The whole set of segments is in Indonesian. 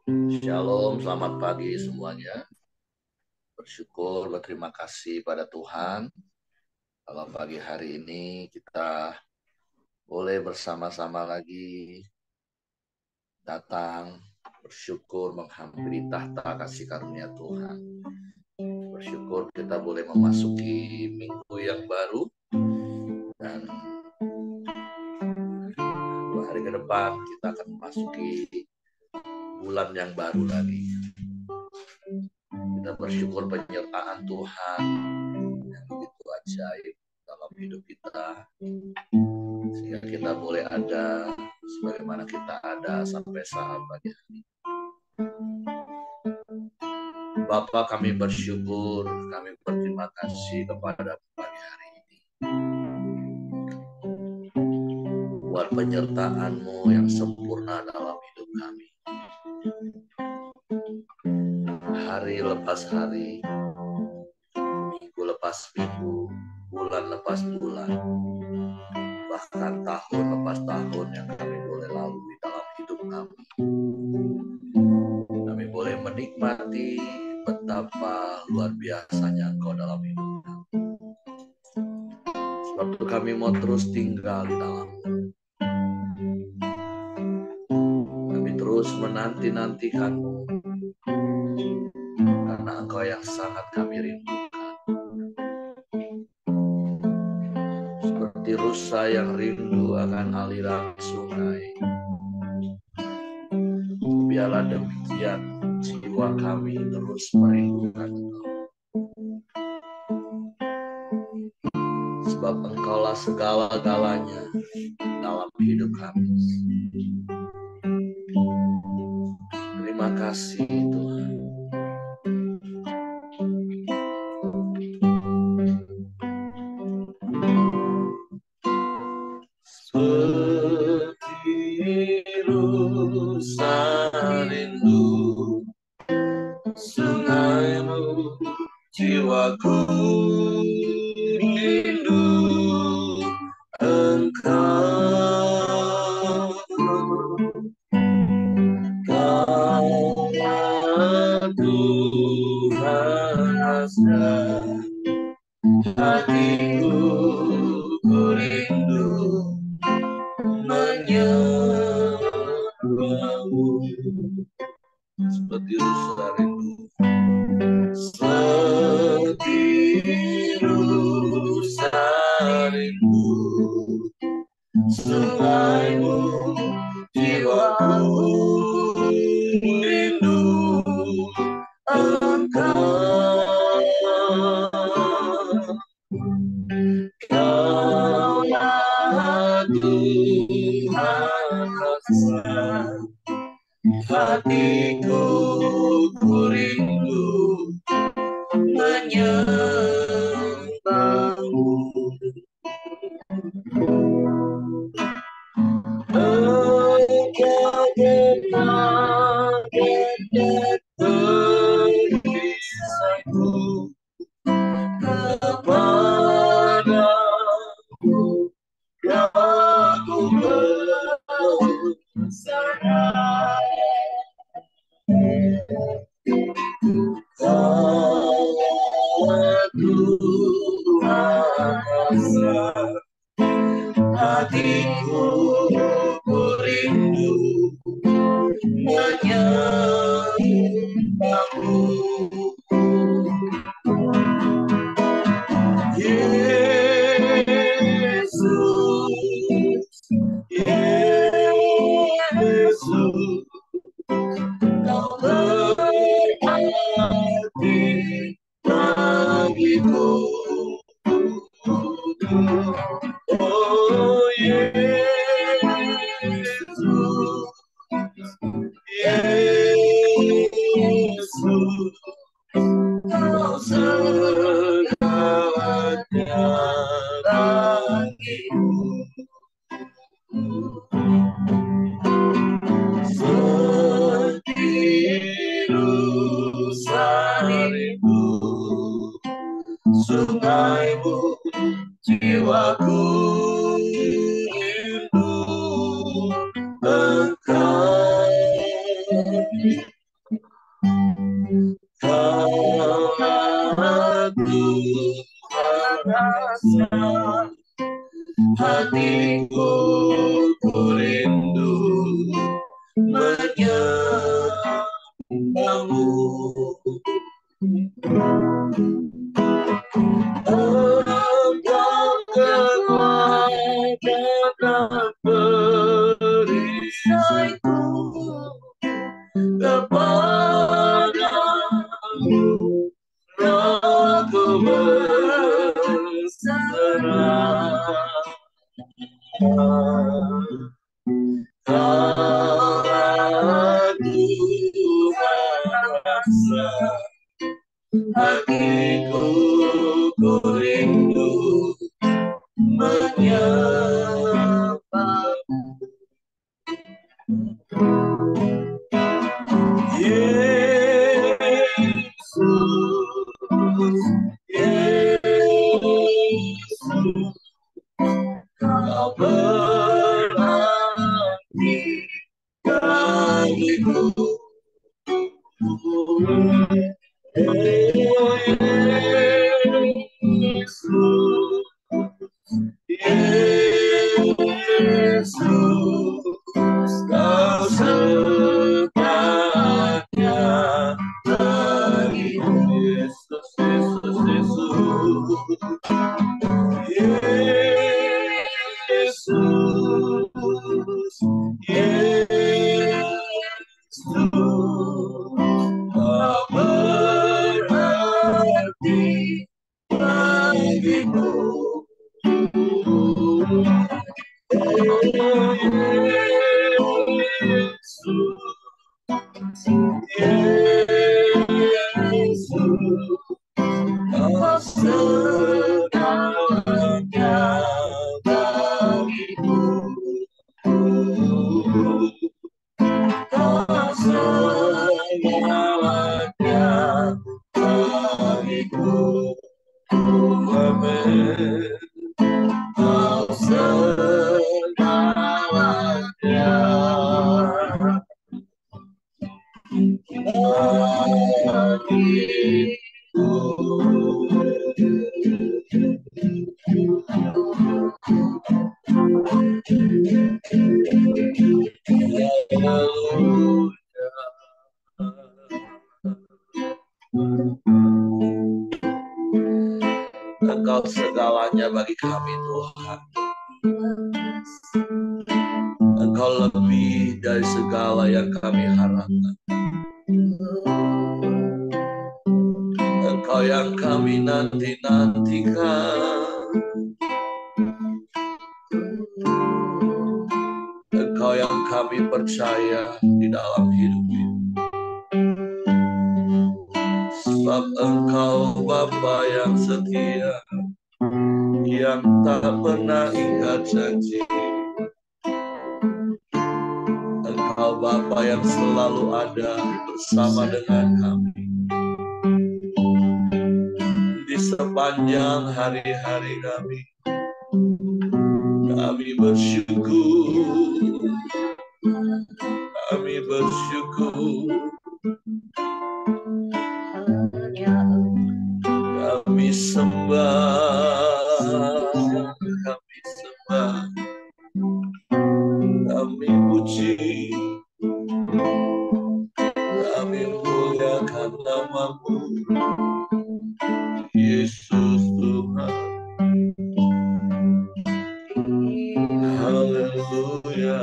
Shalom, selamat pagi semuanya. Bersyukur, berterima kasih pada Tuhan. Kalau pagi hari ini kita boleh bersama-sama lagi datang, bersyukur menghampiri tahta kasih karunia Tuhan. Bersyukur kita boleh memasuki minggu yang baru. Dan 2 hari ke depan kita akan memasuki bulan yang baru lagi. Kita bersyukur penyertaan Tuhan yang begitu ajaib dalam hidup kita, sehingga kita boleh ada sebagaimana kita ada sampai saat pagi hari. Bapa, kami bersyukur, kami berterima kasih kepada pagi hari ini buat penyertaan-Mu yang sempurna dalam hidup kami. Hari lepas hari, minggu lepas minggu, bulan lepas bulan, bahkan tahun lepas tahun yang kami boleh lalui dalam hidup kami. Kami boleh menikmati betapa luar biasanya Engkau dalam hidup kami. Sebab itu kami mau terus tinggal di dalam-Mu. Kami terus menanti-nantikan-Mu, karena Engkau yang sangat kami rindukan. Seperti rusa yang rindu akan aliran sungai, biarlah demikian jiwa kami terus merindukan Engkau. Sebab Engkaulah segala-galanya dalam hidup kami. Terima kasih Tuhan. Seperti rusa rindu sungai-Mu, jiwaku rindu Engkau. Kaulah Tuhan hasrat hatiku, ku rindu menyembah-Mu. Seperti rusa rindu, seperti rusa rindu sungai-Mu, jiwaku rindu Engkau. Kaulah Tuhan hasrat hatiku, ku rindu menyembah-Mu. Engkau tenaga dan perisaiku, kepadamu aku bersandar. Kaulah Tuhan hasrat hatiku, ku rindu menyembah-Mu. Yesus, Aku merasa hatiku ku rindu menyapa. Yesus, Kau berarti bagiku. Yesus, Kau segalanya bagiku. Yesus, Yesus, Yesus, Yesus, Kau berarti bagiku. Yesus, Kau segalanya bagiku. Kau segalanya bagiku. Amin. Kau segalanya Engkau segalanya bagi kami, Tuhan. Engkau lebih dari segala yang kami harapkan. Engkau yang kami nanti-nantikan. Engkau yang kami percaya di dalam hidup ini. Sebab Engkau Bapa yang setia, yang tak pernah ingkar janji. Engkau Bapa yang selalu ada bersama dengan kami di sepanjang hari-hari kami. Kami bersyukur, kami bersyukur, kami sembah, kami sembah, kami puji, kami muliakan nama-Mu, Yesus Tuhan. Haleluya.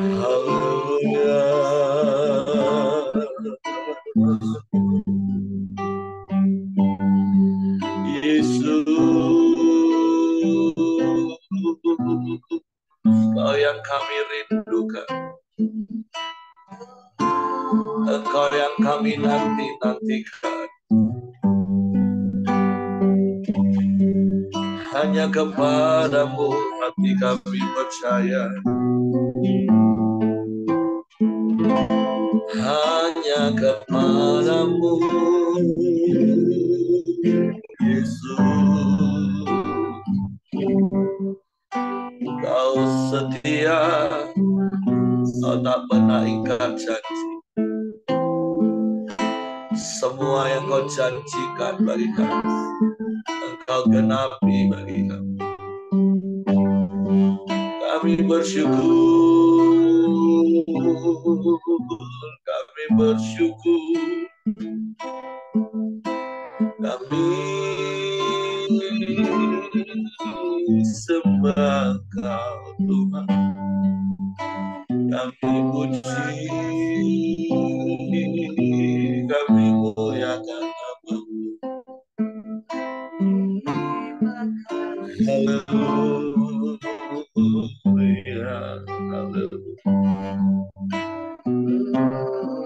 Haleluya. Yesus, Kau yang kami rindukan. Engkau yang kami nanti-nantikan. Hanya kepadamu hati kami percaya. Hanya kepadamu, Yesus. Kau setia, Kau tak pernah ingkar janji. Semua yang Kau janjikan bagi kami, Engkau genapi bagi kami. Kami bersyukur, kami bersyukur, kami sembah Kau Tuhan, kami puji, kami muliakan nama-Mu. Haleluya, haleluya.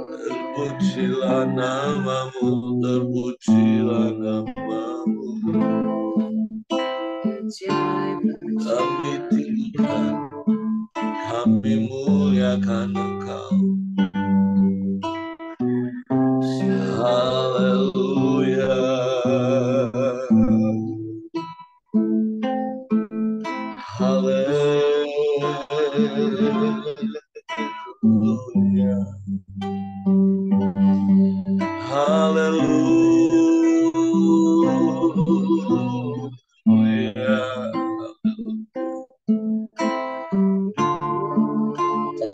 Terpujilah namamu, terpujilah namamu. Kami tinggikan, kami muliakan Engkau. Haleluya. Haleluya. Haleluya.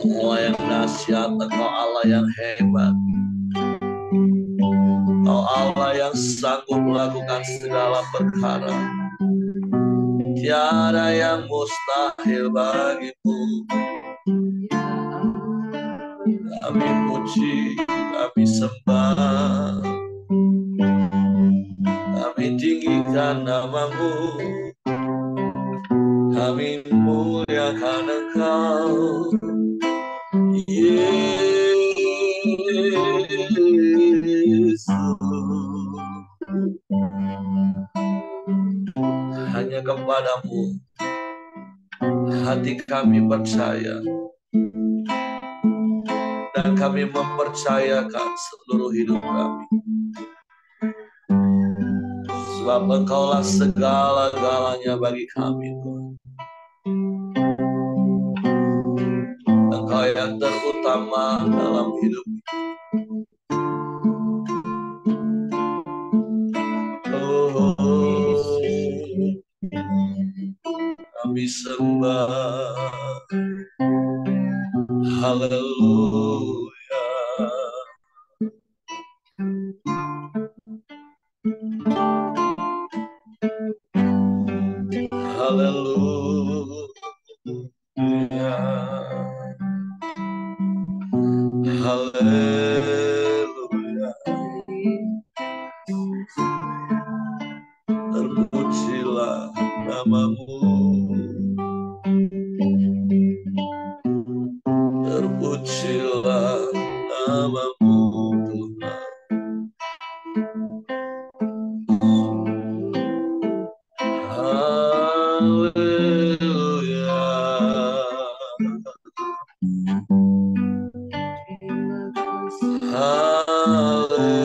Allah yang dahsyat, Engkau Allah yang hebat. Engkau Allah yang sanggup melakukan segala perkara. Tiada yang mustahil bagimu. Kami puji, kami sembah, kami tinggikan namamu, kami muliakan Engkau, Yesus. Hanya kepadamu hati kami percaya, dan kami mempercayakan seluruh hidup kami. Sebab Engkaulah segala-galanya bagi kami, Tuhan. Engkau yang terutama dalam hidup. Oh, kami sembah. Haleluya. Haleluya. Haleluya. Terpujilah namamu. Terpujilah namamu, Tuhan. Haleluya. Haleluya.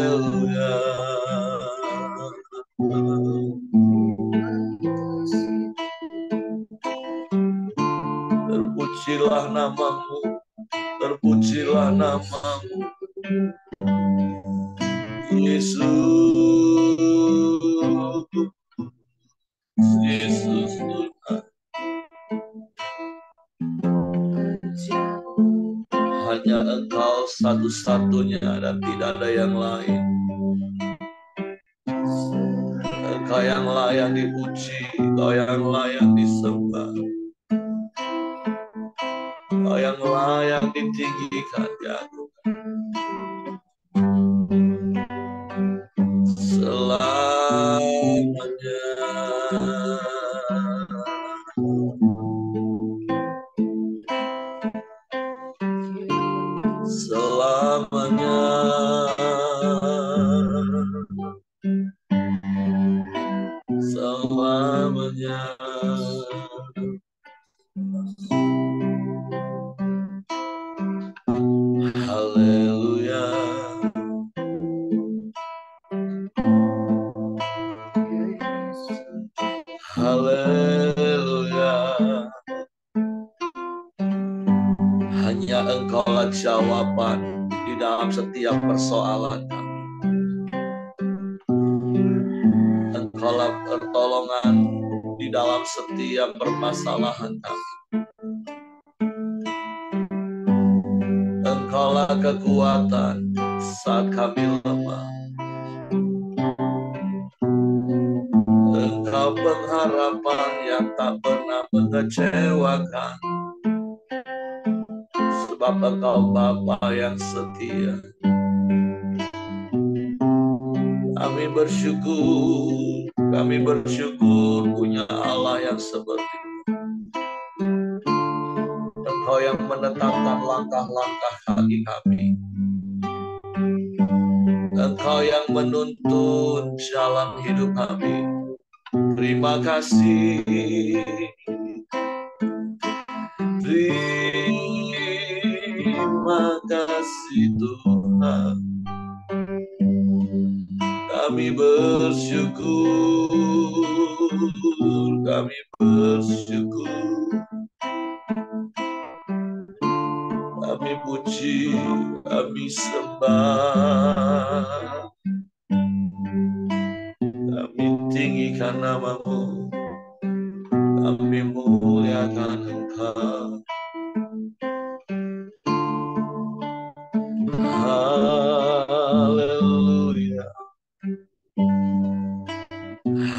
Terpujilah namamu, terpujilah namamu, Yesus. Yesus Tuhan. Hanya Engkau satu-satunya dan tidak ada yang lain. Engkau yang layak dipuji, Engkau yang layak disembah, Engkau yang layak ditinggikan, diagungkan. Selamanya. Selamanya. Selamanya. Haleluya. Haleluya. Hanya Engkaulah jawaban di dalam setiap persoalan kami. Engkaulah pertolongan di dalam setiap permasalahan kami. Engkaulah kekuatan saat kami lemah. Engkau pengharapan yang tak pernah mengecewakan. Sebab Engkau Bapa yang setia. Kami bersyukur punya Allah yang seperti itu. Engkau yang menetapkan langkah-langkah kaki kami. Engkau yang menuntun jalan hidup kami. Terima kasih. Terima kasih Tuhan. Kami bersyukur. Kami bersyukur. Kami puji, kami sembah. Kami tinggikan nama-Mu. Kami muliakan Engkau. Haleluya.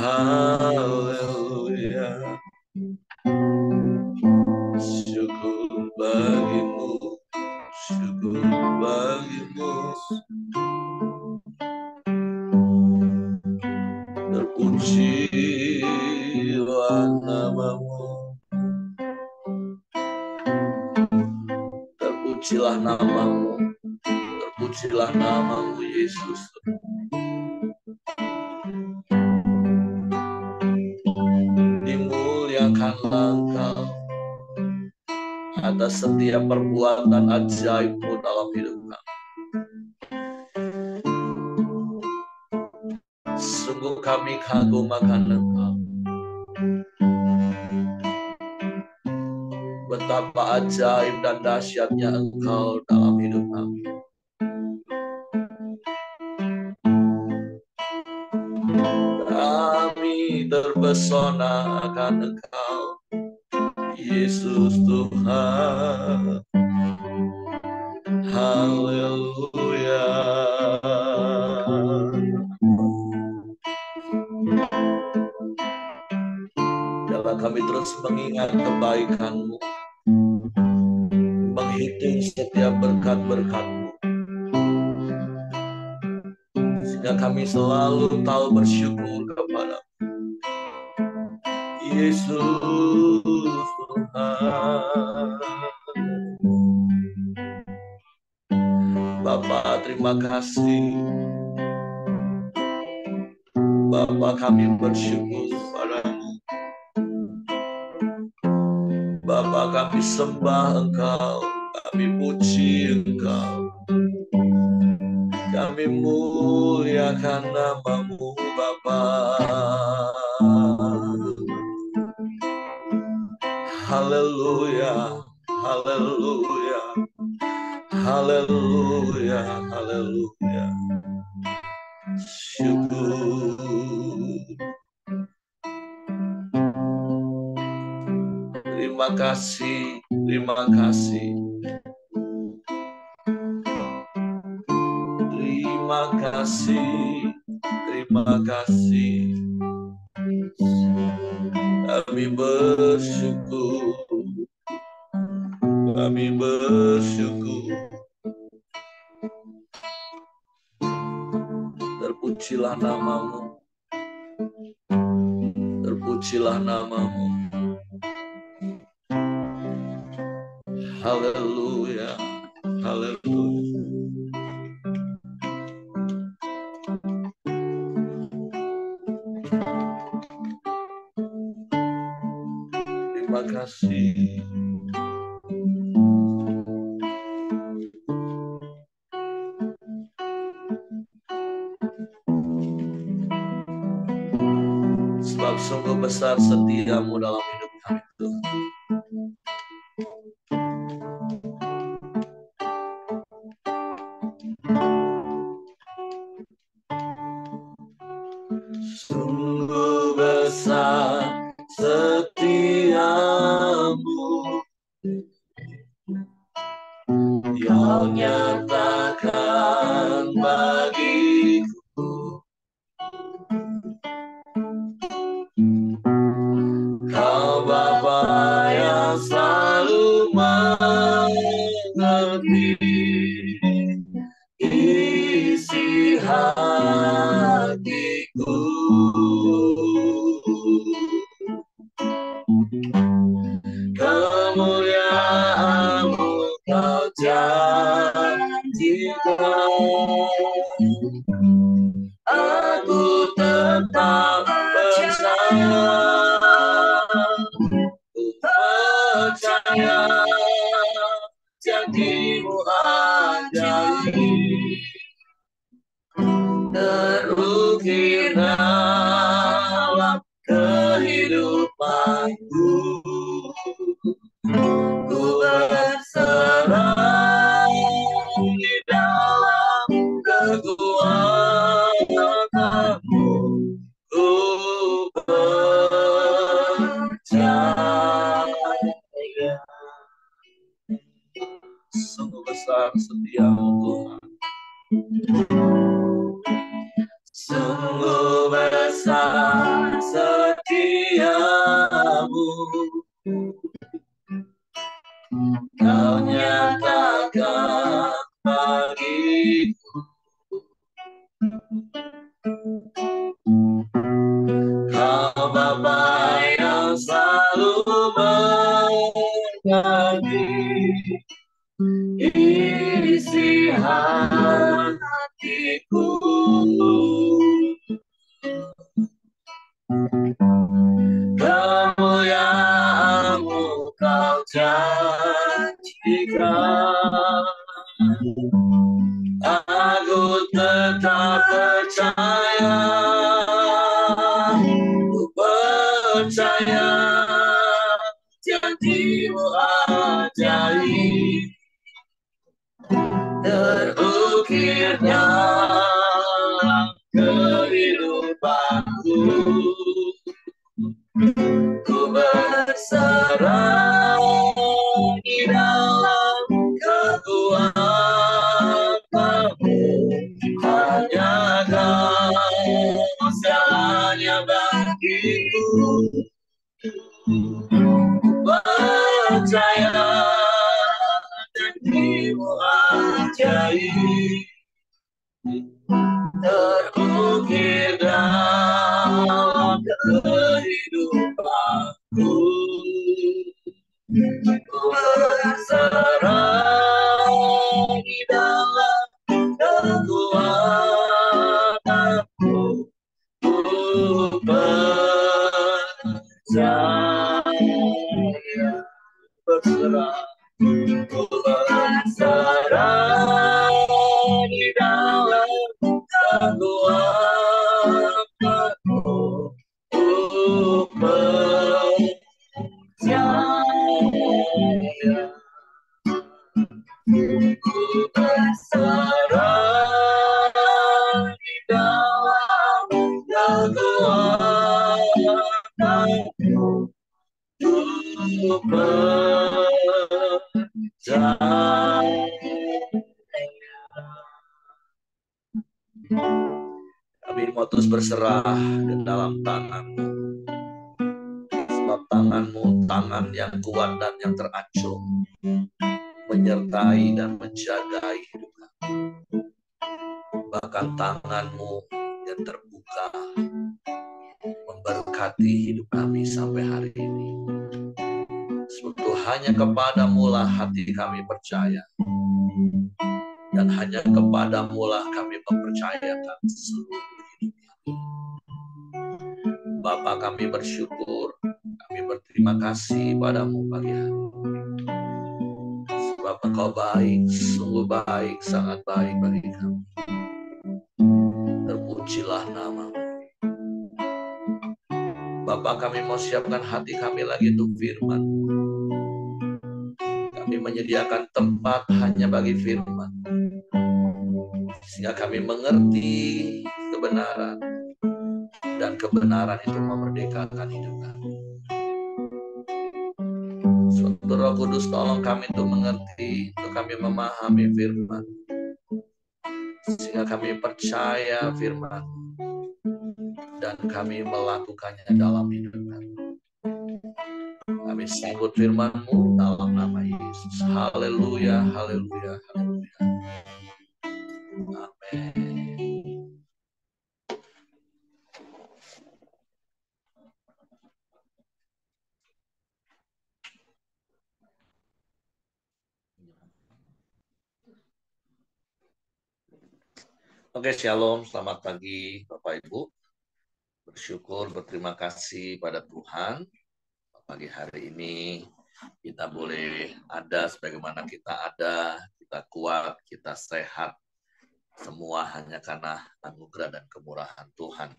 Haleluya. Syukur bagi-Mu. Syukur bagi-Mu. Terpujilah nama-Mu. Terpujilah nama-Mu. Terpujilah nama-Mu Yesus. Dimuliakanlah Engkau atas setiap perbuatan ajaib-Mu dalam hidup kami. Sungguh kami kagum akan Engkau. Betapa ajaib dan dahsyatnya Engkau dalam hidup kami. Kami terpesona akan Engkau, Yesus Tuhan. Haleluya. Biarlah kami terus mengingat kebaikan-Mu, menghitung setiap berkat-berkat-Mu, sehingga kami selalu tahu bersyukur kepada-Mu. Yesus Tuhan. Bapa, terima kasih. Bapa, kami bersyukur kepada-Mu. Bapa, kami sembah Engkau, kami puji Engkau, kami muliakan nama-Mu Bapa. Haleluya, haleluya, haleluya, haleluya. Syukur. Terima kasih, terima kasih. Terima kasih, terima kasih. Kami bersyukur, kami bersyukur. Terpujilah nama-Mu, terpujilah nama-Mu. Haleluya, haleluya. Terima kasih. Sebab sungguh besar setia-Mu dalam hidup kami, Tuhan. Sungguh besar setia-Mu yang nyatakan bagiku. Kau Bapa yang selalu mengerti isi hatiku. kemuliaan-Mu Kau janjikan. Aku tetap percaya, ku percaya janji-Mu ajaib terukir dalam kehidupanku. Ku berserah di dalam kekuatan-Mu. Ku percaya. Sungguh besar setia-Mu Tuhan. Sungguh besar setia-Mu. Kau nyatakan bagiku. Kau Bapa yang selalu mengerti isi hatiku. Kemuliaan-Mu Kau janjikan. Aku tetap percaya, ku percaya janji-Mu ajaib terukir dalam kehidupanku. Ku berserah di dalam kekuatan-Mu. Hanya Kau segalanya bagiku. Percaya janji-Mu ajaib terukir dalam kehidupanku. Ku berserah di dalam kekuatan-Mu. Ku percaya. Berserah, ku berserah di dalam kekuatan-Mu. Ku percaya. Ku berserah di dalam kekuatan-Mu. Ku percaya. Kami mau terus berserah ke dalam tangan-Mu. Sebab tangan-Mu tangan yang kuat dan yang terancung, menyertai dan menjaga hidup kami. Bahkan tangan-Mu yang terbuka memberkati hidup kami sampai hari ini. Sebab hanya kepadamu lah hati kami percaya, dan hanya kepadamu lah kami mempercayakan seluruh hidup kami. Bapa, kami bersyukur, kami berterima kasih padamu pagi hari. Sebab Engkau baik, sungguh baik, sangat baik bagi kami. Terpujilah nama-Mu. Bapa, kami mau siapkan hati kami lagi untuk firman. Kami menyediakan tempat hanya bagi firman, sehingga kami mengerti kebenaran, dan kebenaran itu memerdekakan hidup kami. Suatu Roh Kudus, tolong kami untuk mengerti, untuk kami memahami firman, sehingga kami percaya firman dan kami melakukannya dalam hidup kami. Kami sambut firman-Mu dalam nama Yesus. Haleluya, haleluya, haleluya. Amin. Oke, shalom, selamat pagi Bapak Ibu. Bersyukur, berterima kasih pada Tuhan. Pagi hari ini kita boleh ada sebagaimana kita ada, kita kuat, kita sehat. Semua hanya karena anugerah dan kemurahan Tuhan.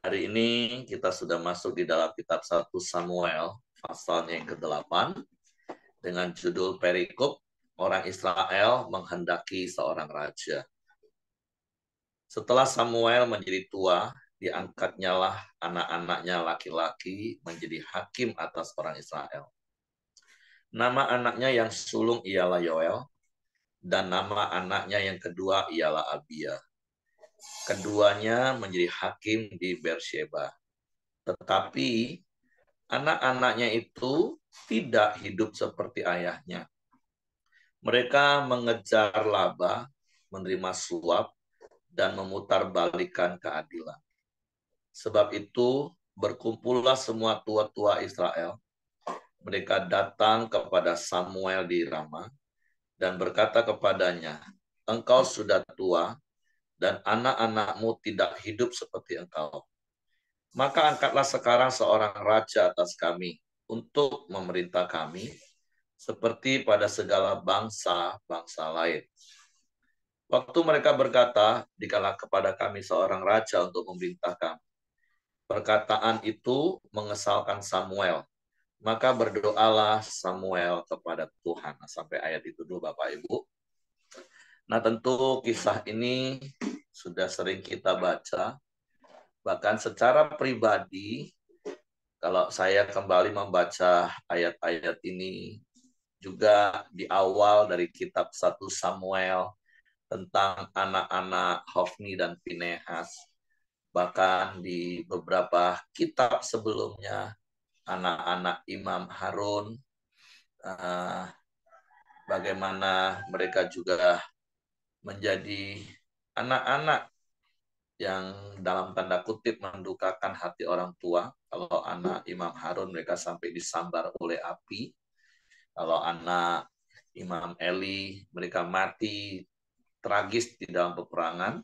Hari ini kita sudah masuk di dalam kitab 1 Samuel, pasalnya yang ke-8, dengan judul perikop orang Israel menghendaki seorang raja. Setelah Samuel menjadi tua, diangkatnya lah anak-anaknya laki-laki menjadi hakim atas orang Israel. Nama anaknya yang sulung ialah Yoel, dan nama anaknya yang kedua ialah Abia. Keduanya menjadi hakim di Beersheba. Tetapi anak-anaknya itu tidak hidup seperti ayahnya. Mereka mengejar laba, menerima suap, dan memutarbalikkan keadilan. Sebab itu berkumpullah semua tua-tua Israel. Mereka datang kepada Samuel di Rama dan berkata kepadanya, engkau sudah tua dan anak-anakmu tidak hidup seperti engkau. Maka angkatlah sekarang seorang raja atas kami untuk memerintah kami seperti pada segala bangsa-bangsa lain. Waktu mereka berkata, dikalah kepada kami seorang raja untuk memerintah kami. Perkataan itu mengesalkan Samuel. Maka berdoalah Samuel kepada Tuhan. Nah, sampai ayat itu dulu Bapak Ibu. Nah tentu kisah ini sudah sering kita baca. Bahkan secara pribadi, kalau saya kembali membaca ayat-ayat ini, juga di awal dari kitab 1 Samuel, tentang anak-anak Hofni dan Finehas. Bahkan di beberapa kitab sebelumnya, anak-anak Imam Harun, bagaimana mereka juga menjadi anak-anak yang dalam tanda kutip mendukakan hati orang tua. Kalau anak Imam Harun mereka sampai disambar oleh api. Kalau anak Imam Eli mereka mati tragis di dalam peperangan.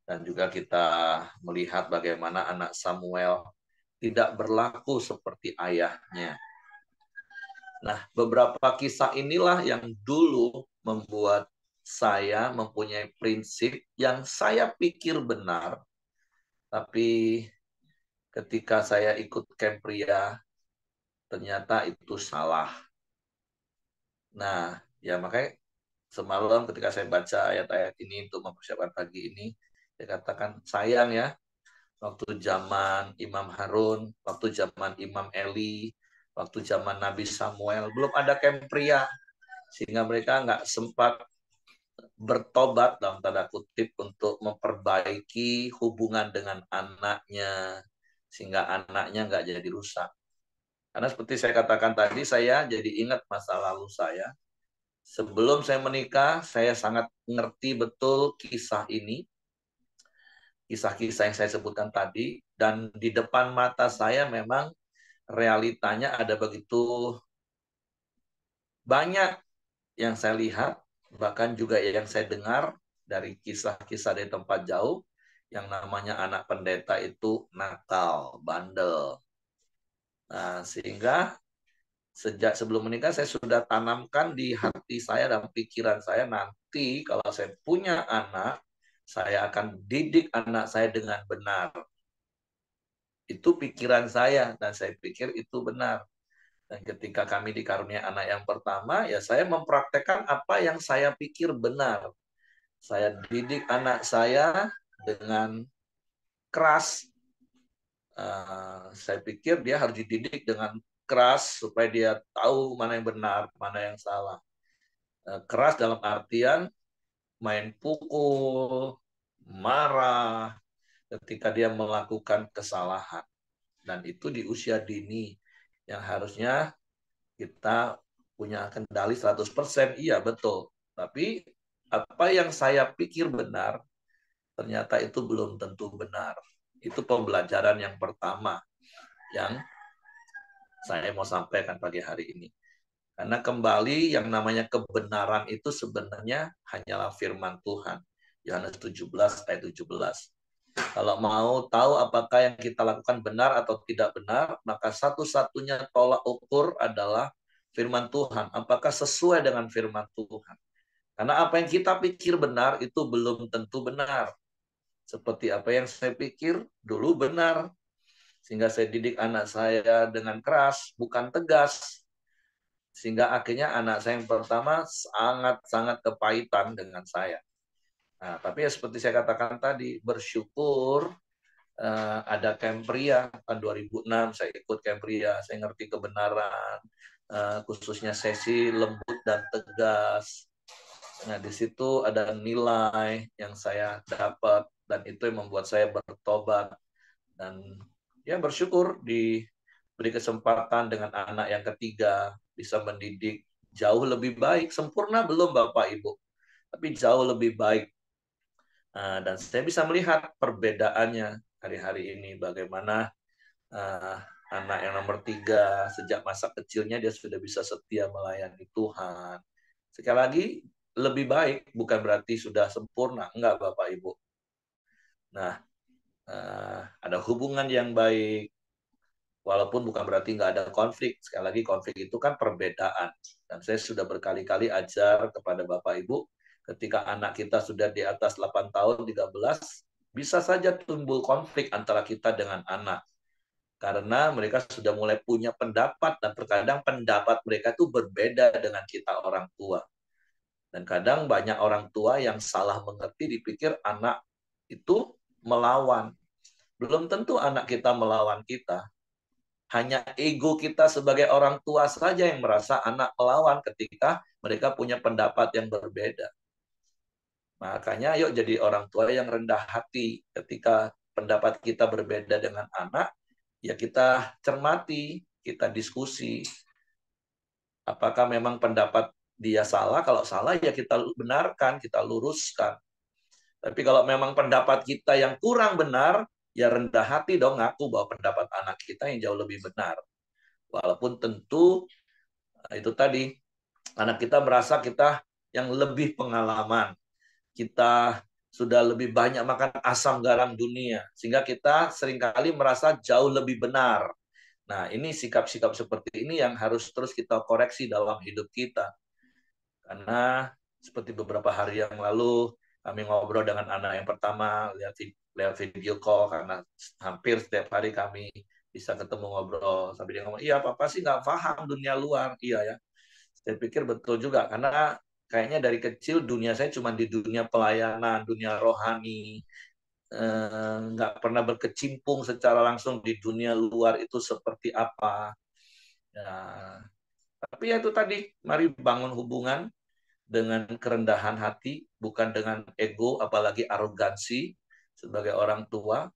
Dan juga kita melihat bagaimana anak Samuel tidak berlaku seperti ayahnya. Nah, beberapa kisah inilah yang dulu membuat saya mempunyai prinsip yang saya pikir benar, tapi ketika saya ikut camp pria, ternyata itu salah. Nah, ya makanya semalam ketika saya baca ayat-ayat ini untuk mempersiapkan pagi ini, saya katakan sayang ya, waktu zaman Imam Harun, waktu zaman Imam Eli, waktu zaman Nabi Samuel, belum ada camp pria, sehingga mereka nggak sempat bertobat dalam tanda kutip untuk memperbaiki hubungan dengan anaknya, sehingga anaknya nggak jadi rusak. Karena seperti saya katakan tadi, saya jadi ingat masa lalu saya. Sebelum saya menikah, saya sangat ngerti betul kisah ini, kisah-kisah yang saya sebutkan tadi, dan di depan mata saya memang realitanya ada begitu banyak yang saya lihat, bahkan juga yang saya dengar dari kisah-kisah dari tempat jauh, yang namanya anak pendeta itu nakal, bandel. Nah, sehingga sejak sebelum menikah saya sudah tanamkan di hati saya dan pikiran saya, nanti kalau saya punya anak, saya akan didik anak saya dengan benar. Itu pikiran saya dan saya pikir itu benar. Dan ketika kami dikarunia anak yang pertama, ya saya mempraktekkan apa yang saya pikir benar. Saya didik anak saya dengan keras. Saya pikir dia harus dididik dengan keras supaya dia tahu mana yang benar, mana yang salah. Keras dalam artian main pukul, marah ketika dia melakukan kesalahan. Dan itu di usia dini yang harusnya kita punya kendali 100%. Iya, betul. Tapi apa yang saya pikir benar, ternyata itu belum tentu benar. Itu pembelajaran yang pertama yang saya mau sampaikan pagi hari ini. Karena kembali yang namanya kebenaran itu sebenarnya hanyalah firman Tuhan. Yohanes 17 ayat 17. Kalau mau tahu apakah yang kita lakukan benar atau tidak benar, maka satu-satunya tolak ukur adalah firman Tuhan. Apakah sesuai dengan firman Tuhan? Karena apa yang kita pikir benar itu belum tentu benar. Seperti apa yang saya pikir dulu benar. Sehingga saya didik anak saya dengan keras, bukan tegas. Sehingga akhirnya anak saya yang pertama sangat-sangat kepahitan dengan saya. Nah, tapi ya seperti saya katakan tadi, bersyukur ada camp pria tahun 2006, saya ikut camp pria, saya ngerti kebenaran, khususnya sesi lembut dan tegas. Nah, di situ ada nilai yang saya dapat dan itu yang membuat saya bertobat dan ya bersyukur diberi kesempatan dengan anak yang ketiga bisa mendidik jauh lebih baik. Sempurna belum Bapak Ibu, tapi jauh lebih baik. Dan saya bisa melihat perbedaannya hari-hari ini, bagaimana anak yang nomor 3 sejak masa kecilnya dia sudah bisa setia melayani Tuhan. Sekali lagi, lebih baik bukan berarti sudah sempurna, enggak Bapak Ibu. Nah, ada hubungan yang baik, walaupun bukan berarti nggak ada konflik. Sekali lagi, konflik itu kan perbedaan. Dan saya sudah berkali-kali ajar kepada Bapak Ibu, ketika anak kita sudah di atas 8 tahun, 13, bisa saja timbul konflik antara kita dengan anak. Karena mereka sudah mulai punya pendapat, dan terkadang pendapat mereka itu berbeda dengan kita orang tua. Dan kadang banyak orang tua yang salah mengerti, dipikir anak itu melawan. Belum tentu anak kita melawan kita. Hanya ego kita sebagai orang tua saja yang merasa anak melawan ketika mereka punya pendapat yang berbeda. Makanya yuk jadi orang tua yang rendah hati ketika pendapat kita berbeda dengan anak, ya kita cermati, kita diskusi. Apakah memang pendapat dia salah? Kalau salah ya kita benarkan, kita luruskan. Tapi kalau memang pendapat kita yang kurang benar, ya rendah hati dong ngaku bahwa pendapat anak kita yang jauh lebih benar. Walaupun tentu itu tadi, anak kita merasa kita yang lebih pengalaman. Kita sudah lebih banyak makan asam garam dunia. Sehingga kita seringkali merasa jauh lebih benar. Nah, ini sikap-sikap seperti ini yang harus terus kita koreksi dalam hidup kita. Karena seperti beberapa hari yang lalu, kami ngobrol dengan anak yang pertama, lihat video call, karena hampir setiap hari kami bisa ketemu ngobrol. Sampai dia ngomong, iya Papa sih nggak paham dunia luar. Iya ya. Saya pikir betul juga, karena kayaknya dari kecil dunia saya cuma di dunia pelayanan, dunia rohani, nggak pernah berkecimpung secara langsung di dunia luar itu seperti apa. Ya, tapi ya itu tadi, mari bangun hubungan dengan kerendahan hati, bukan dengan ego, apalagi arogansi sebagai orang tua.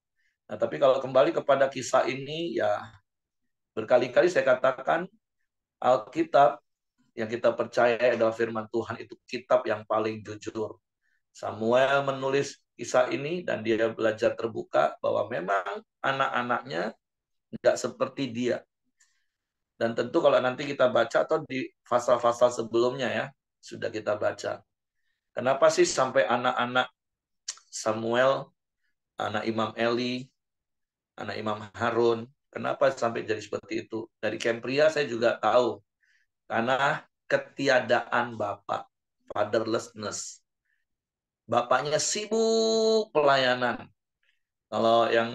Nah, tapi kalau kembali kepada kisah ini, ya berkali-kali saya katakan, Alkitab yang kita percaya adalah firman Tuhan itu kitab yang paling jujur. Samuel menulis kisah ini dan dia belajar terbuka bahwa memang anak-anaknya nggak seperti dia. Dan tentu kalau nanti kita baca atau di pasal-pasal sebelumnya ya, sudah kita baca. Kenapa sih sampai anak-anak Samuel, anak Imam Eli, anak Imam Harun, kenapa sampai jadi seperti itu? Dari camp pria saya juga tahu. Karena ketiadaan bapak, fatherlessness. Bapaknya sibuk pelayanan. Kalau yang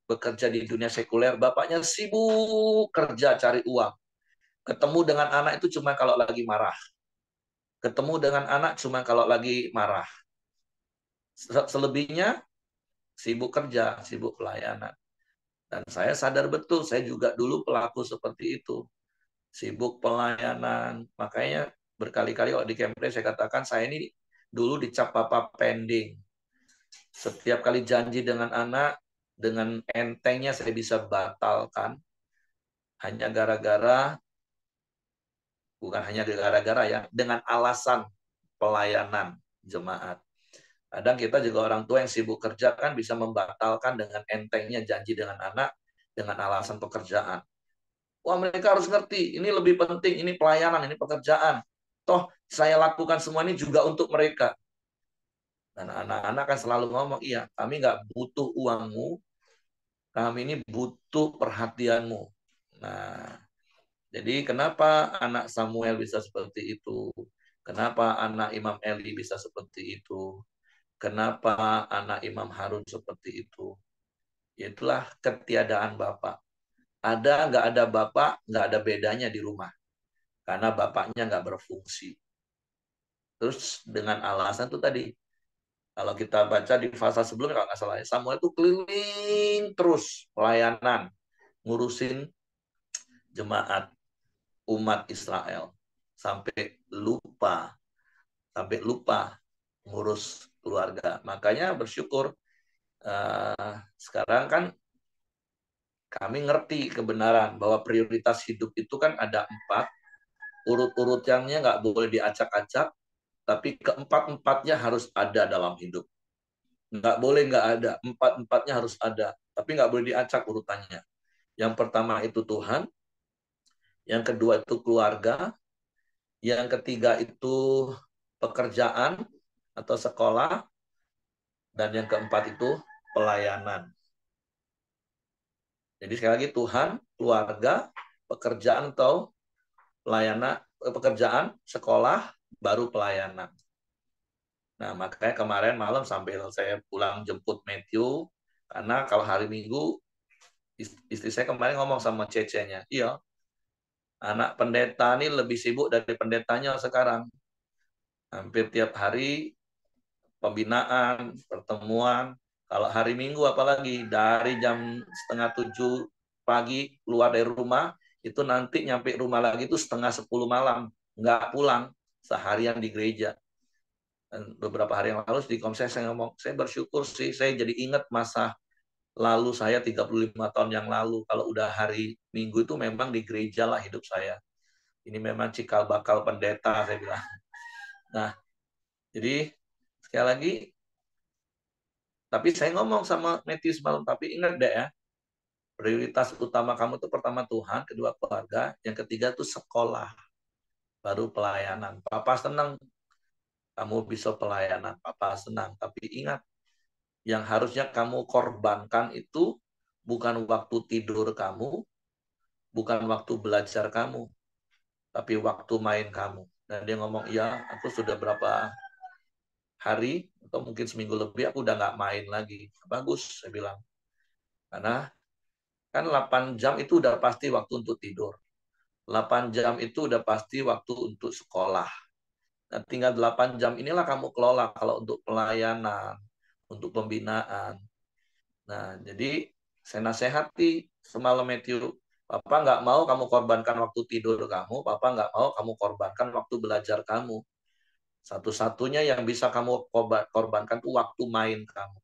bekerja di dunia sekuler, bapaknya sibuk kerja cari uang. Ketemu dengan anak itu cuma kalau lagi marah. Ketemu dengan anak cuma kalau lagi marah. Selebihnya sibuk kerja, sibuk pelayanan. Dan saya sadar betul, saya juga dulu pelaku seperti itu. Sibuk pelayanan. Makanya berkali-kali kalau di campus saya katakan, saya ini dulu dicap papa pending. Setiap kali janji dengan anak, dengan entengnya saya bisa batalkan. Hanya gara-gara, bukan hanya gara-gara ya, dengan alasan pelayanan jemaat. Kadang kita juga orang tua yang sibuk kerja kan bisa membatalkan dengan entengnya janji dengan anak dengan alasan pekerjaan. Wah, mereka harus ngerti, ini lebih penting, ini pelayanan, ini pekerjaan. Toh, saya lakukan semua ini juga untuk mereka. Dan anak-anak kan selalu ngomong, iya, kami nggak butuh uangmu, kami ini butuh perhatianmu. Nah, jadi kenapa anak Samuel bisa seperti itu? Kenapa anak Imam Eli bisa seperti itu? Kenapa anak Imam Harun seperti itu? Itulah ketiadaan Bapak. Ada nggak ada Bapak, nggak ada bedanya di rumah. Karena Bapaknya nggak berfungsi. Terus dengan alasan itu tadi, kalau kita baca di fase sebelumnya, kalau nggak salah, Samuel itu keliling terus pelayanan, ngurusin jemaat umat Israel. Sampai lupa ngurus keluarga. Makanya bersyukur, sekarang kan kami ngerti kebenaran bahwa prioritas hidup itu kan ada 4, urut-urutannya nggak boleh diacak-acak, tapi keempat-empatnya harus ada dalam hidup. Nggak boleh nggak ada, empat-empatnya harus ada, tapi nggak boleh diacak urutannya. Yang pertama itu Tuhan, yang kedua itu keluarga, yang ketiga itu pekerjaan atau sekolah, dan yang keempat itu pelayanan. Jadi sekali lagi Tuhan, keluarga, pekerjaan atau pelayanan, pekerjaan, sekolah, baru pelayanan. Nah, makanya kemarin malam sambil saya pulang jemput Matthew, karena kalau hari Minggu, istri saya kemarin ngomong sama cecenya, iya, anak pendeta ini lebih sibuk dari pendetanya sekarang. Hampir tiap hari pembinaan, pertemuan. Kalau hari Minggu apalagi, dari jam 6:30 pagi keluar dari rumah, itu nanti nyampe rumah lagi itu 9:30 malam. Nggak pulang, seharian di gereja. Dan beberapa hari yang lalu di komsel saya ngomong, saya bersyukur sih, saya jadi ingat masa lalu saya 35 tahun yang lalu. Kalau udah hari Minggu itu memang di gereja lah hidup saya. Ini memang cikal bakal pendeta, saya bilang. Nah, jadi sekali lagi, tapi saya ngomong sama Matthew semalam, tapi ingat deh ya, prioritas utama kamu itu pertama Tuhan, kedua keluarga, yang ketiga itu sekolah, baru pelayanan. Papa senang kamu bisa pelayanan, Papa senang. Tapi ingat, yang harusnya kamu korbankan itu bukan waktu tidur kamu, bukan waktu belajar kamu, tapi waktu main kamu. Dan dia ngomong, iya, aku sudah berapa hari, atau mungkin seminggu lebih, aku udah nggak main lagi. Bagus, saya bilang. Karena kan 8 jam itu udah pasti waktu untuk tidur. 8 jam itu udah pasti waktu untuk sekolah. Nah, tinggal 8 jam inilah kamu kelola kalau untuk pelayanan, untuk pembinaan. Nah, jadi saya nasihati semalam Matthew, Papa nggak mau kamu korbankan waktu tidur kamu, Papa nggak mau kamu korbankan waktu belajar kamu. Satu-satunya yang bisa kamu korbankan itu waktu main kamu.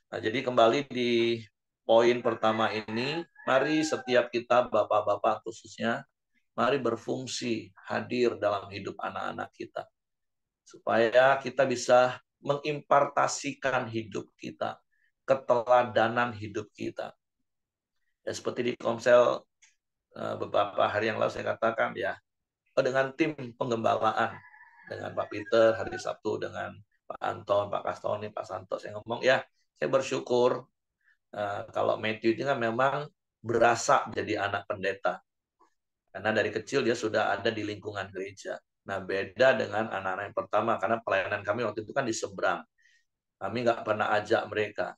Nah, jadi kembali di poin pertama ini, mari setiap kita, bapak-bapak khususnya, mari berfungsi hadir dalam hidup anak-anak kita. Supaya kita bisa mengimpartasikan hidup kita, keteladanan hidup kita. Ya, seperti di Komsel beberapa hari yang lalu saya katakan ya, dengan tim penggembalaan, dengan Pak Peter hari Sabtu, dengan Pak Anton, Pak Kastoni, Pak Santo, saya ngomong ya, saya bersyukur kalau Matthew ini kan memang berasa jadi anak pendeta. Karena dari kecil dia sudah ada di lingkungan gereja. Nah, beda dengan anak-anak yang pertama, karena pelayanan kami waktu itu kan di seberang. Kami nggak pernah ajak mereka.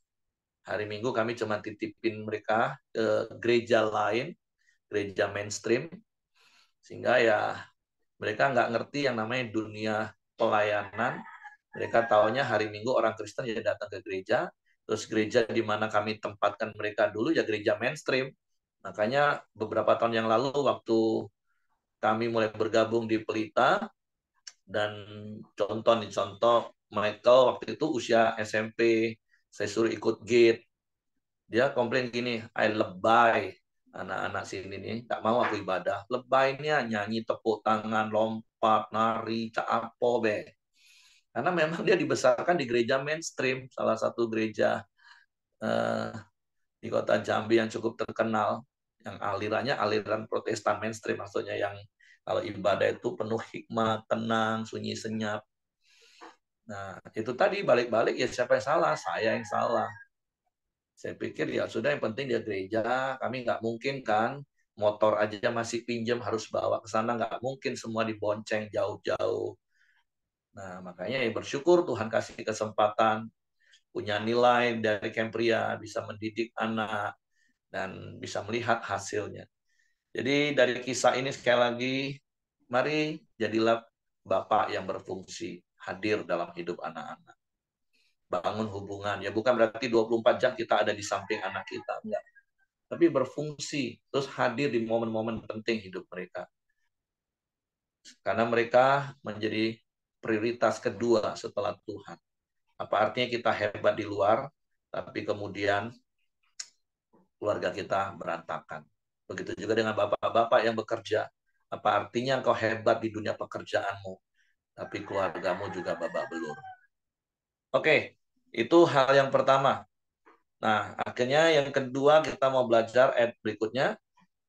Hari Minggu kami cuma titipin mereka ke gereja lain, gereja mainstream, sehingga ya mereka nggak ngerti yang namanya dunia pelayanan. Mereka taunya hari Minggu orang Kristen ya datang ke gereja, terus gereja di mana kami tempatkan mereka dulu ya gereja mainstream. Makanya beberapa tahun yang lalu waktu kami mulai bergabung di Pelita, dan contoh Michael waktu itu usia SMP, saya suruh ikut gate, dia komplain gini, lebay, anak-anak sini nih tak mau aku ibadah, lebaynya nyanyi tepuk tangan, lompat, nari, capo be. Karena memang dia dibesarkan di gereja mainstream, salah satu gereja eh, di kota Jambi yang cukup terkenal, yang alirannya aliran Protestan mainstream, maksudnya yang kalau ibadah itu penuh hikmat, tenang, sunyi senyap. Nah, itu tadi balik-balik ya siapa yang salah? Saya yang salah. Saya pikir ya sudah, yang penting dia gereja, kami nggak mungkin kan motor aja masih pinjam harus bawa ke sana, nggak mungkin semua dibonceng jauh-jauh. Nah, makanya ya bersyukur Tuhan kasih kesempatan, punya nilai dari Kempria, bisa mendidik anak, dan bisa melihat hasilnya. Jadi dari kisah ini sekali lagi, mari jadilah Bapak yang berfungsi, hadir dalam hidup anak-anak. Bangun hubungan, ya bukan berarti 24 jam kita ada di samping anak kita, enggak. Tapi berfungsi, terus hadir di momen-momen penting hidup mereka. Karena mereka menjadi prioritas kedua setelah Tuhan. Apa artinya kita hebat di luar, tapi kemudian keluarga kita berantakan. Begitu juga dengan bapak-bapak yang bekerja. Apa artinya engkau hebat di dunia pekerjaanmu, tapi keluargamu juga babak belur. Oke, itu hal yang pertama. Nah, akhirnya yang kedua kita mau belajar ayat berikutnya.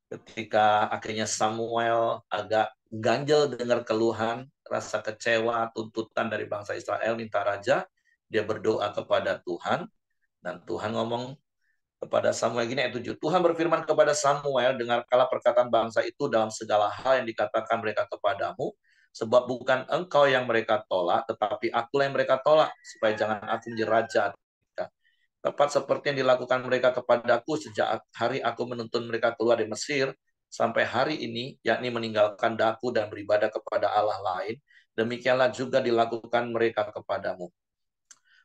Ketika akhirnya Samuel agak ganjel dengar keluhan, rasa kecewa, tuntutan dari bangsa Israel minta raja, dia berdoa kepada Tuhan, dan Tuhan ngomong kepada Samuel gini, ayat 7. Tuhan berfirman kepada Samuel, dengarkanlah perkataan bangsa itu dalam segala hal yang dikatakan mereka kepadamu, sebab bukan engkau yang mereka tolak, tetapi aku yang mereka tolak, supaya jangan aku menjadi raja. Tepat seperti yang dilakukan mereka kepadaku sejak hari aku menuntun mereka keluar dari Mesir, sampai hari ini, yakni meninggalkan daku dan beribadah kepada Allah lain, demikianlah juga dilakukan mereka kepadamu.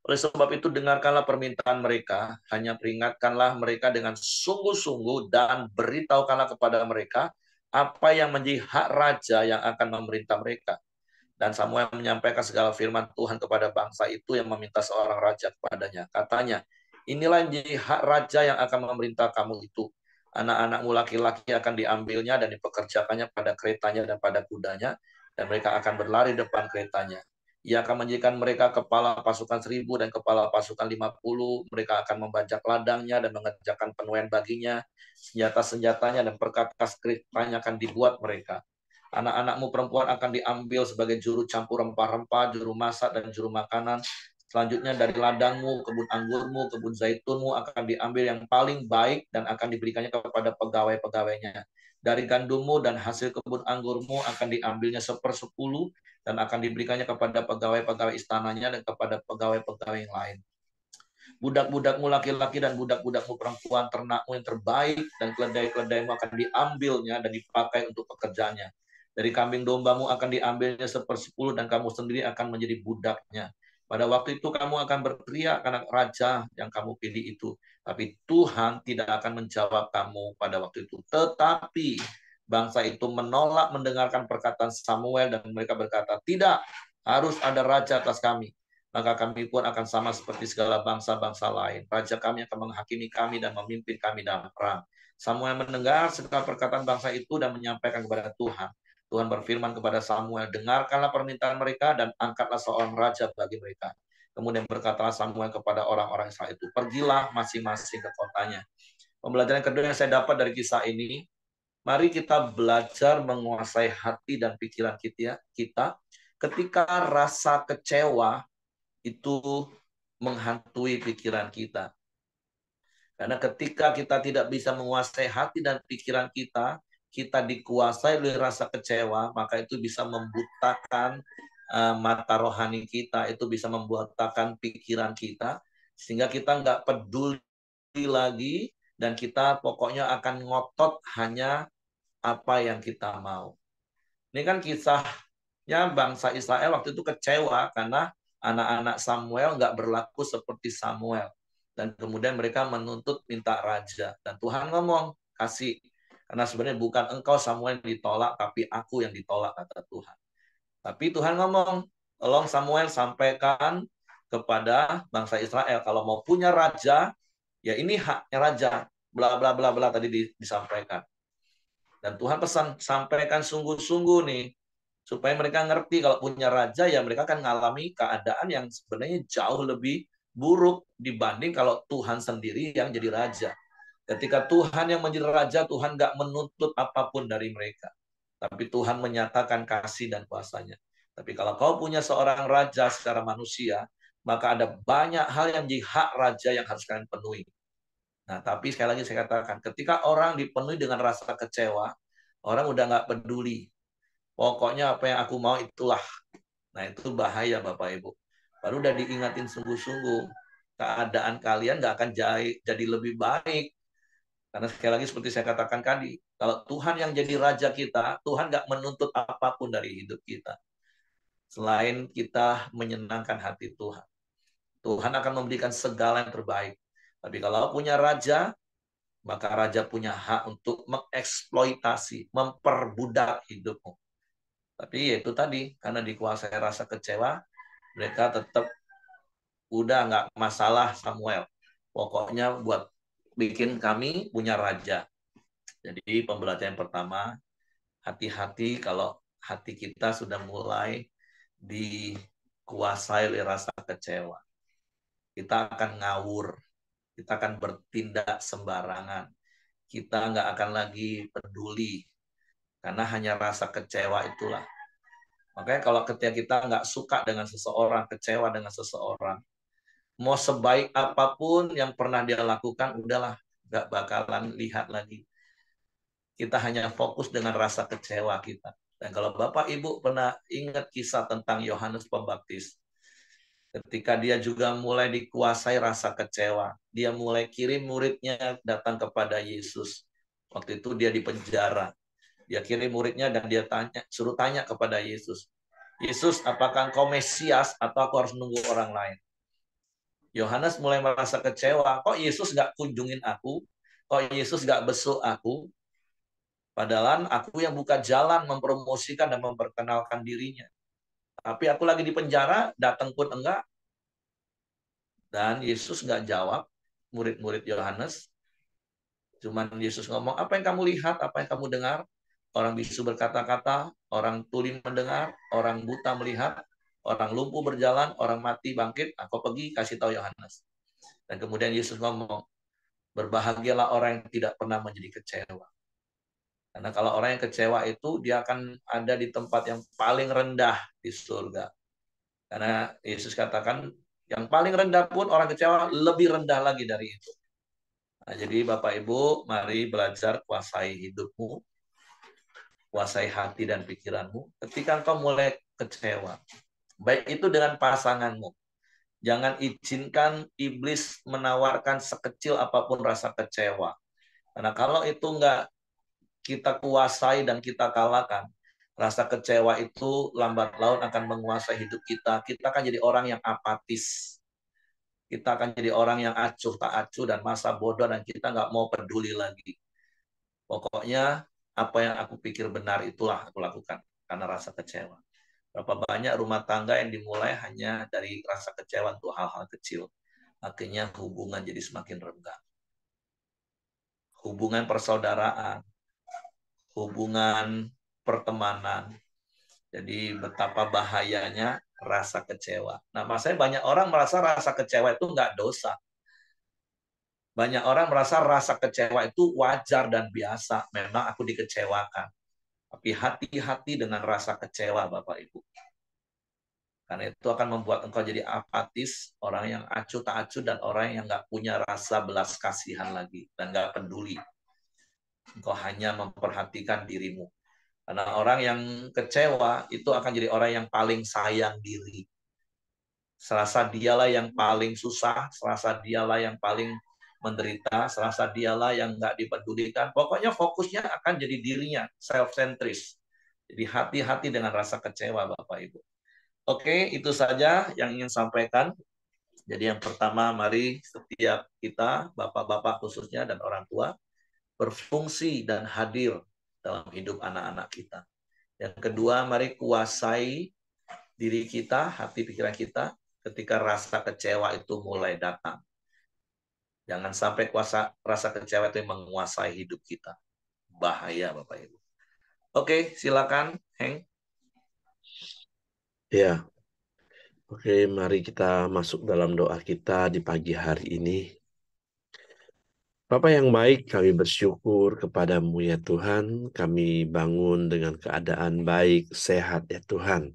Oleh sebab itu, dengarkanlah permintaan mereka, hanya peringatkanlah mereka dengan sungguh-sungguh dan beritahukanlah kepada mereka apa yang menjadi hak raja yang akan memerintah mereka. Dan Samuel menyampaikan segala firman Tuhan kepada bangsa itu yang meminta seorang raja kepadanya. Katanya, inilah yang menjadi hak raja yang akan memerintah kamu itu. Anak-anakmu laki-laki akan diambilnya dan dipekerjakannya pada keretanya dan pada kudanya, dan mereka akan berlari depan keretanya. Ia akan menjadikan mereka kepala pasukan 1.000 dan kepala pasukan 50. Mereka akan membajak ladangnya dan mengerjakan penuaian baginya. Senjata-senjatanya dan perkakas keretanya akan dibuat mereka. Anak-anakmu perempuan akan diambil sebagai juru campur rempah-rempah, juru masak, dan juru makanan. Selanjutnya dari ladangmu, kebun anggurmu, kebun zaitunmu akan diambil yang paling baik dan akan diberikannya kepada pegawai-pegawainya. Dari gandummu dan hasil kebun anggurmu akan diambilnya 1/10 dan akan diberikannya kepada pegawai-pegawai istananya dan kepada pegawai-pegawai yang lain. Budak-budakmu laki-laki dan budak-budakmu perempuan, ternakmu yang terbaik dan keledai-keledaimu akan diambilnya dan dipakai untuk pekerjaannya. Dari kambing dombamu akan diambilnya 1/10 dan kamu sendiri akan menjadi budaknya. Pada waktu itu kamu akan berteriak karena raja yang kamu pilih itu. Tapi Tuhan tidak akan menjawab kamu pada waktu itu. Tetapi bangsa itu menolak mendengarkan perkataan Samuel dan mereka berkata, tidak, harus ada raja atas kami. Maka kami pun akan sama seperti segala bangsa-bangsa lain. Raja kami akan menghakimi kami dan memimpin kami dalam perang. Samuel mendengar segala perkataan bangsa itu dan menyampaikan kepada Tuhan. Tuhan berfirman kepada Samuel, dengarkanlah permintaan mereka dan angkatlah seorang raja bagi mereka. Kemudian berkatalah Samuel kepada orang-orang Israel itu, pergilah masing-masing ke kotanya. Pembelajaran kedua yang saya dapat dari kisah ini, mari kita belajar menguasai hati dan pikiran kita ketika rasa kecewa itu menghantui pikiran kita. Karena ketika kita tidak bisa menguasai hati dan pikiran kita, kita dikuasai oleh rasa kecewa, maka itu bisa membutakan mata rohani kita, itu bisa membutakan pikiran kita, sehingga kita nggak peduli lagi, dan kita pokoknya akan ngotot hanya apa yang kita mau. Ini kan kisahnya bangsa Israel waktu itu kecewa karena anak-anak Samuel nggak berlaku seperti Samuel. Dan kemudian mereka menuntut minta raja. Dan Tuhan ngomong, kasih. Karena sebenarnya bukan engkau Samuel yang ditolak, tapi aku yang ditolak, kata Tuhan. Tapi Tuhan ngomong, tolong Samuel sampaikan kepada bangsa Israel, kalau mau punya raja, ya ini haknya raja. Bla bla bla bla tadi disampaikan. Dan Tuhan pesan, sampaikan sungguh-sungguh nih, supaya mereka ngerti kalau punya raja, ya mereka akan mengalami keadaan yang sebenarnya jauh lebih buruk dibanding kalau Tuhan sendiri yang jadi raja. Ketika Tuhan yang menjadi raja, Tuhan nggak menuntut apapun dari mereka. Tapi Tuhan menyatakan kasih dan kuasanya. Tapi kalau kau punya seorang raja secara manusia, maka ada banyak hal yang menjadi hak raja yang harus kalian penuhi. Nah, tapi sekali lagi saya katakan, ketika orang dipenuhi dengan rasa kecewa, orang udah nggak peduli. Pokoknya apa yang aku mau itulah. Nah, itu bahaya Bapak Ibu. Baru udah diingatin sungguh-sungguh, keadaan kalian nggak akan jadi lebih baik. Karena sekali lagi seperti saya katakan tadi, kalau Tuhan yang jadi raja kita, Tuhan nggak menuntut apapun dari hidup kita. Selain kita menyenangkan hati Tuhan. Tuhan akan memberikan segala yang terbaik. Tapi kalau punya raja, maka raja punya hak untuk mengeksploitasi, memperbudak hidupmu. Tapi itu tadi, karena dikuasai rasa kecewa, mereka tetap udah nggak masalah Samuel. Pokoknya buat bikin kami punya raja. Jadi pembelajaran pertama, hati-hati kalau hati kita sudah mulai dikuasai oleh rasa kecewa. Kita akan ngawur, kita akan bertindak sembarangan. Kita nggak akan lagi peduli, karena hanya rasa kecewa itulah. Makanya kalau ketika kita nggak suka dengan seseorang, kecewa dengan seseorang, mau sebaik apapun yang pernah dia lakukan, udahlah, nggak bakalan lihat lagi. Kita hanya fokus dengan rasa kecewa kita. Dan kalau Bapak Ibu pernah ingat kisah tentang Yohanes Pembaptis, ketika dia juga mulai dikuasai rasa kecewa, dia mulai kirim muridnya datang kepada Yesus. Waktu itu dia di penjara. Dia kirim muridnya dan dia suruh tanya kepada Yesus. Yesus, apakah engkau Mesias atau aku harus nunggu orang lain? Yohanes mulai merasa kecewa. Kok Yesus nggak kunjungin aku? Kok Yesus nggak besuk aku? Padahal aku yang buka jalan mempromosikan dan memperkenalkan dirinya. Tapi aku lagi di penjara, datang pun enggak. Dan Yesus nggak jawab murid-murid Yohanes. Cuman Yesus ngomong, apa yang kamu lihat, apa yang kamu dengar? Orang bisu berkata-kata, orang tuli mendengar, orang buta melihat, orang lumpuh berjalan, orang mati bangkit. Aku pergi kasih tahu Yohanes. Dan kemudian Yesus ngomong, berbahagialah orang yang tidak pernah menjadi kecewa. Karena kalau orang yang kecewa itu, dia akan ada di tempat yang paling rendah di surga. Karena Yesus katakan, yang paling rendah pun orang kecewa lebih rendah lagi dari itu. Nah, jadi Bapak Ibu, mari belajar kuasai hidupmu, kuasai hati dan pikiranmu. Ketika engkau mulai kecewa, baik itu dengan pasanganmu, jangan izinkan iblis menawarkan sekecil apapun rasa kecewa. Karena kalau itu enggak kita kuasai dan kita kalahkan, rasa kecewa itu lambat laun akan menguasai hidup kita. Kita akan jadi orang yang apatis. Kita akan jadi orang yang acuh tak acuh dan masa bodoh dan kita nggak mau peduli lagi. Pokoknya apa yang aku pikir benar itulah aku lakukan karena rasa kecewa. Berapa banyak rumah tangga yang dimulai hanya dari rasa kecewa untuk hal-hal kecil. Akhirnya hubungan jadi semakin renggang. Hubungan persaudaraan, hubungan pertemanan. Jadi betapa bahayanya rasa kecewa. Nah, maksudnya banyak orang merasa rasa kecewa itu nggak dosa. Banyak orang merasa rasa kecewa itu wajar dan biasa. Memang aku dikecewakan. Tapi hati-hati dengan rasa kecewa, Bapak Ibu. Karena itu akan membuat engkau jadi apatis, orang yang acuh tak acuh, dan orang yang nggak punya rasa belas kasihan lagi, dan nggak peduli. Engkau hanya memperhatikan dirimu. Karena orang yang kecewa itu akan jadi orang yang paling sayang diri. Serasa dialah yang paling susah, serasa dialah yang paling menderita, serasa dialah yang nggak dipedulikan. Pokoknya fokusnya akan jadi dirinya, self-centris. Jadi hati-hati dengan rasa kecewa, Bapak Ibu. Oke, itu saja yang ingin sampaikan. Jadi yang pertama, mari setiap kita, bapak-bapak khususnya dan orang tua, berfungsi dan hadir dalam hidup anak-anak kita. Yang kedua, mari kuasai diri kita, hati pikiran kita, ketika rasa kecewa itu mulai datang. Jangan sampai rasa kecewa itu menguasai hidup kita. Bahaya, Bapak Ibu. Oke, silakan, Heng. Ya, oke, mari kita masuk dalam doa kita di pagi hari ini. Bapa yang baik, kami bersyukur kepadamu ya Tuhan. Kami bangun dengan keadaan baik, sehat ya Tuhan.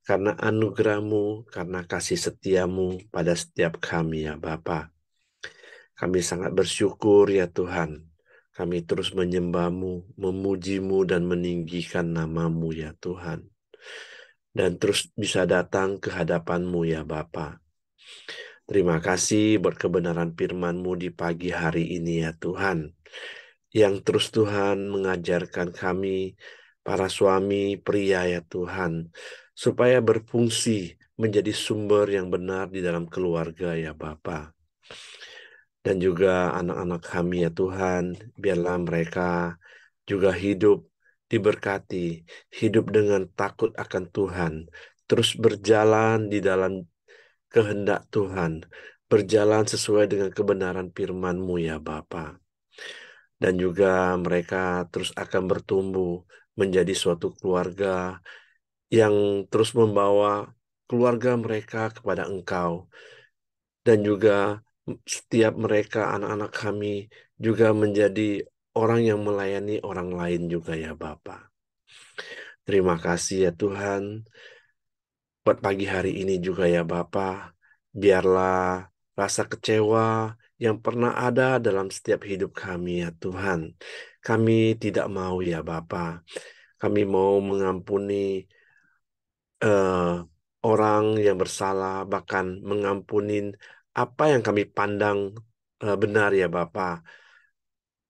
karena anugerah-Mu, karena kasih setia-Mu pada setiap kami ya Bapa. Kami sangat bersyukur ya Tuhan. Kami terus menyembah-Mu, memuji-Mu, dan meninggikan nama-Mu ya Tuhan. Dan terus bisa datang ke hadapan-Mu ya Bapa. Terima kasih buat kebenaran firman-Mu di pagi hari ini ya Tuhan. Yang terus Tuhan mengajarkan kami, para suami pria ya Tuhan, supaya berfungsi menjadi sumber yang benar di dalam keluarga ya Bapa. Dan juga anak-anak kami ya Tuhan, biarlah mereka juga hidup diberkati, hidup dengan takut akan Tuhan, terus berjalan di dalam kehendak Tuhan, berjalan sesuai dengan kebenaran firman-Mu ya Bapa. Dan juga mereka terus akan bertumbuh menjadi suatu keluarga yang terus membawa keluarga mereka kepada Engkau. Dan juga setiap mereka, anak-anak kami, juga menjadi orang yang melayani orang lain juga ya Bapa. Terima kasih ya Tuhan. Buat pagi hari ini juga ya Bapa, biarlah rasa kecewa yang pernah ada dalam setiap hidup kami ya Tuhan. Kami tidak mau ya Bapa. Kami mau mengampuni eh, orang yang bersalah, bahkan mengampunin apa yang kami pandang benar ya Bapa.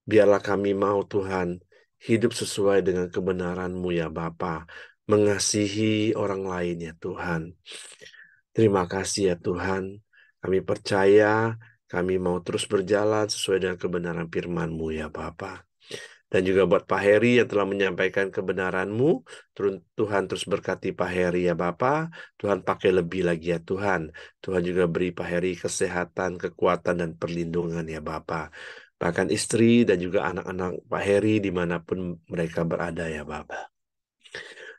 Biarlah kami mau Tuhan hidup sesuai dengan kebenaran-Mu ya Bapa, mengasihi orang lain ya Tuhan. Terima kasih ya Tuhan. Kami percaya kami mau terus berjalan sesuai dengan kebenaran firman-Mu ya Bapa. Dan juga buat Pak Heri yang telah menyampaikan kebenaran-Mu, Tuhan terus berkati Pak Heri ya Bapa. Tuhan pakai lebih lagi ya Tuhan. Tuhan juga beri Pak Heri kesehatan, kekuatan, dan perlindungan ya Bapa. Bahkan istri dan juga anak-anak Pak Heri dimanapun mereka berada ya Bapa.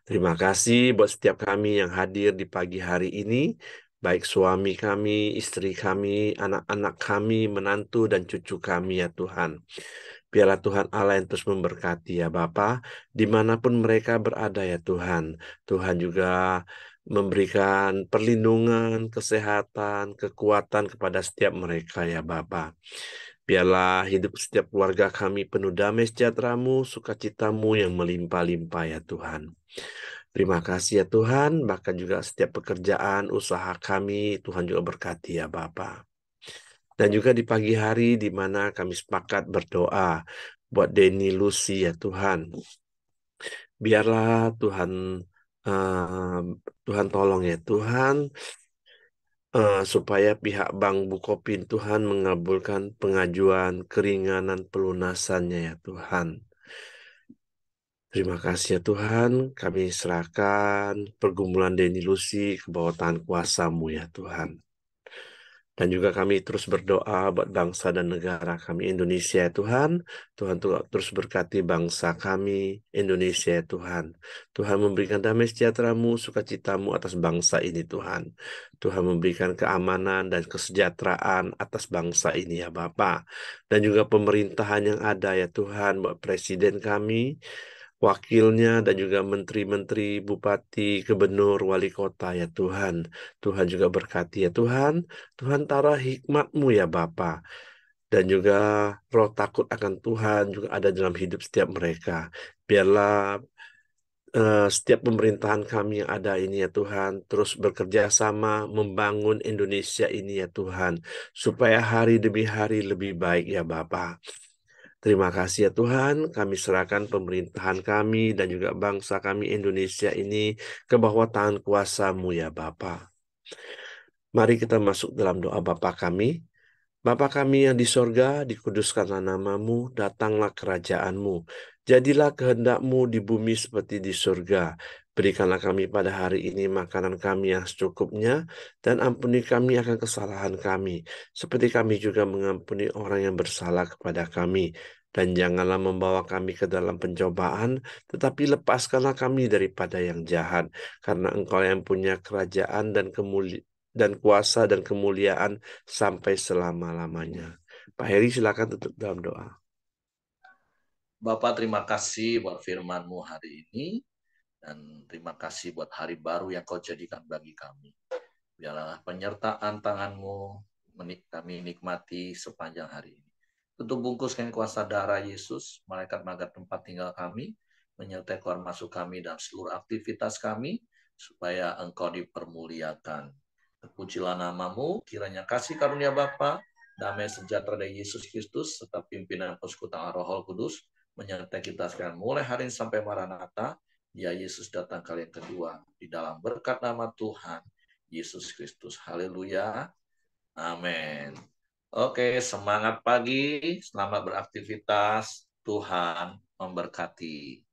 Terima kasih buat setiap kami yang hadir di pagi hari ini, baik suami kami, istri kami, anak-anak kami, menantu, dan cucu kami ya Tuhan. Biarlah Tuhan Allah yang terus memberkati ya Bapa, dimanapun mereka berada ya Tuhan. Tuhan juga memberikan perlindungan, kesehatan, kekuatan kepada setiap mereka ya Bapa. Biarlah hidup setiap keluarga kami penuh damai sejahtera-Mu, sukacita-Mu yang melimpah-limpah ya Tuhan. Terima kasih ya Tuhan, bahkan juga setiap pekerjaan, usaha kami, Tuhan juga berkati ya Bapa. Dan juga di pagi hari di mana kami sepakat berdoa buat Denny Lucy ya Tuhan. Biarlah Tuhan eh, Tuhan tolong ya Tuhan supaya pihak Bank Bukopin Tuhan mengabulkan pengajuan keringanan pelunasannya ya Tuhan. Terima kasih ya Tuhan, kami serahkan pergumulan Denny Lucy ke bawah tangan kuasa-Mu ya Tuhan. Dan juga kami terus berdoa buat bangsa dan negara kami Indonesia ya Tuhan. Tuhan terus berkati bangsa kami Indonesia ya Tuhan. Tuhan memberikan damai sejahtera-Mu, sukacita-Mu atas bangsa ini Tuhan. Tuhan memberikan keamanan dan kesejahteraan atas bangsa ini ya Bapa. Dan juga pemerintahan yang ada ya Tuhan buat presiden kami, wakilnya, dan juga menteri-menteri, bupati, gubernur, wali kota ya Tuhan. Tuhan juga berkati ya Tuhan. Tuhan taruh hikmat-Mu ya Bapa. Dan juga roh takut akan Tuhan juga ada dalam hidup setiap mereka. Biarlah setiap pemerintahan kami yang ada ini ya Tuhan terus bekerja sama membangun Indonesia ini ya Tuhan. Supaya hari demi hari lebih baik ya Bapa. Terima kasih ya Tuhan, kami serahkan pemerintahan kami dan juga bangsa kami Indonesia ini ke bawah tangan kuasa-Mu ya Bapa. Mari kita masuk dalam doa Bapa kami. Bapa kami yang di sorga, dikuduskanlah namamu, datanglah kerajaan-Mu. Jadilah kehendak-Mu di bumi seperti di surga. Berikanlah kami pada hari ini makanan kami yang secukupnya, dan ampuni kami akan kesalahan kami, seperti kami juga mengampuni orang yang bersalah kepada kami. Dan janganlah membawa kami ke dalam pencobaan, tetapi lepaskanlah kami daripada yang jahat, karena Engkau yang punya kerajaan dan kuasa dan kemuliaan sampai selama-lamanya. Pak Heri silakan tutup dalam doa. Bapak terima kasih buat firman-Mu hari ini. Dan terima kasih buat hari baru yang kau jadikan bagi kami. Biarlah penyertaan tangan-Mu kami nikmati sepanjang hari ini. Tutup bungkuskan kuasa darah Yesus, malaikat-malaikat tempat tinggal kami, menyertai keluar masuk kami dalam seluruh aktivitas kami, supaya Engkau dipermuliakan. Terpujilah nama-Mu, kiranya kasih karunia Bapa, damai sejahtera dari Yesus Kristus, serta pimpinan persekutuan Roh Kudus, menyertai kita sekarang mulai hari ini sampai Maranatha, ya Yesus datang kali yang kedua, di dalam berkat nama Tuhan Yesus Kristus. Haleluya. Amin. Oke, semangat pagi, selamat beraktivitas. Tuhan memberkati.